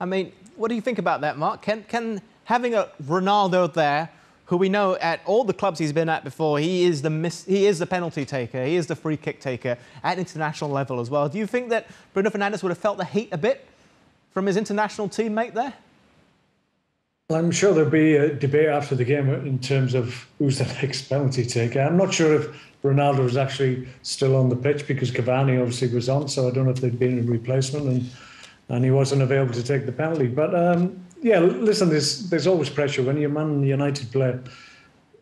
I mean, what do you think about that, Mark? Can having a Ronaldo there, who we know at all the clubs he's been at before, he is the penalty taker, he is the free kick taker at international level as well. Do you think that Bruno Fernandes would have felt the heat a bit from his international teammate there? I'm sure there'll be a debate after the game in terms of who's the next penalty taker. I'm not sure if Ronaldo was actually still on the pitch because Cavani obviously was on, so I don't know if there'd been a replacement and he wasn't available to take the penalty. But yeah, listen, there's always pressure when you're Man United player.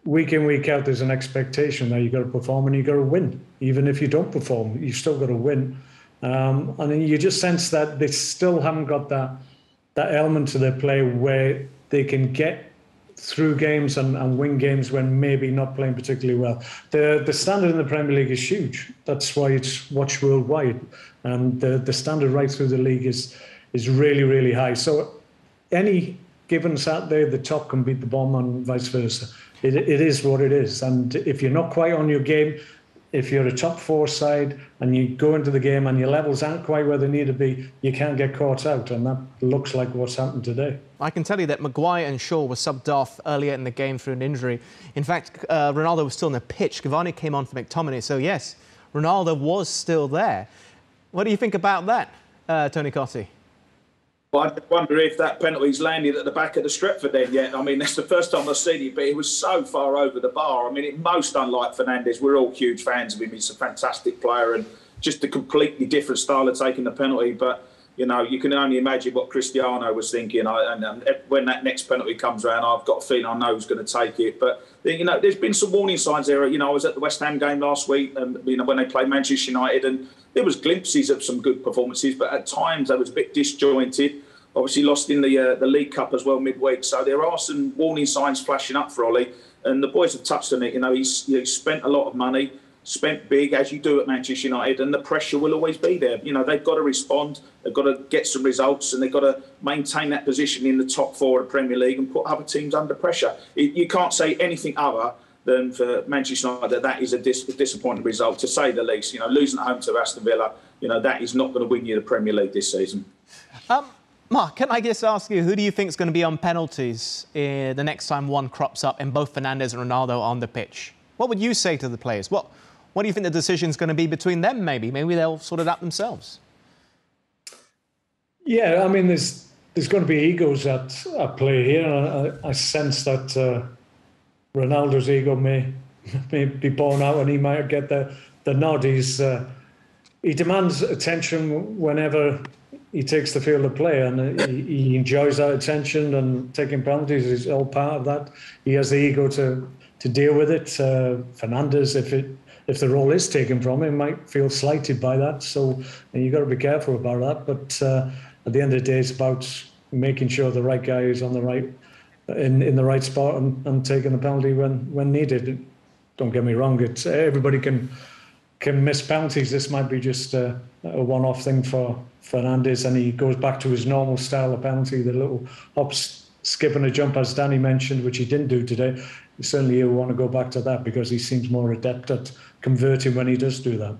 Week in, week out, there's an expectation that you've got to perform and you've got to win. Even if you don't perform, you've still got to win. And you just sense that they still haven't got that element to their play where they can get through games and win games when maybe not playing particularly well. The standard in the Premier League is huge. That's why it's watched worldwide. And the standard right through the league is really, really high. So any given Saturday, the top can beat the bottom and vice versa. It is what it is. And if you're not quite on your game, if you're a top four side and you go into the game and your levels aren't quite where they need to be, you can't get caught out. And that looks like what's happened today. I can tell you that Maguire and Shaw were subbed off earlier in the game through an injury. In fact, Ronaldo was still on the pitch. Cavani came on for McTominay. So, yes, Ronaldo was still there. What do you think about that, Tony Cottee? Well, I wonder if that penalty's landed at the back of the Stretford end yet. I mean, that's the first time I've seen it, but it was so far over the bar. I mean, it most unlike Fernandes. We're all huge fans of him. He's a fantastic player and just a completely different style of taking the penalty. But, you know, you can only imagine what Cristiano was thinking. And when that next penalty comes around, I've got a feeling I know who's going to take it. But, you know, there's been some warning signs there. You know, I was at the West Ham game last week, and, you know, when they played Manchester United, and there was glimpses of some good performances, but at times they was a bit disjointed. Obviously lost in the League Cup as well midweek. So there are some warning signs flashing up for Ollie. And the boys have touched on it. You know, he's spent a lot of money, spent big, as you do at Manchester United, and the pressure will always be there. You know, they've got to respond. They've got to get some results, and they've got to maintain that position in the top four of the Premier League and put other teams under pressure. You can't say anything other than for Manchester United that is a disappointing result, to say the least. You know, losing at home to Aston Villa, you know, that is not going to win you the Premier League this season. Mark, can I just ask you, who do you think is going to be on penalties the next time one crops up and both Fernandes and Ronaldo on the pitch? What would you say to the players? What do you think the decision's going to be between them, maybe? Maybe they'll sort it out themselves. Yeah, I mean, there's going to be egos at play here. I sense that Ronaldo's ego may be borne out and he might get the nod. He demands attention whenever he takes the field of play, and he enjoys that attention, and taking penalties is all part of that. He has the ego to deal with it. Fernandes, if the role is taken from him, might feel slighted by that. So you've got to be careful about that. But at the end of the day, it's about making sure the right guy is on the right in the right spot and taking the penalty when needed. Don't get me wrong; everybody can miss penalties. This might be just a one-off thing for Fernandes, and he goes back to his normal style of penalty, the little hop, skip and a jump, as Danny mentioned, which he didn't do today. Certainly he'll want to go back to that because he seems more adept at converting when he does do that.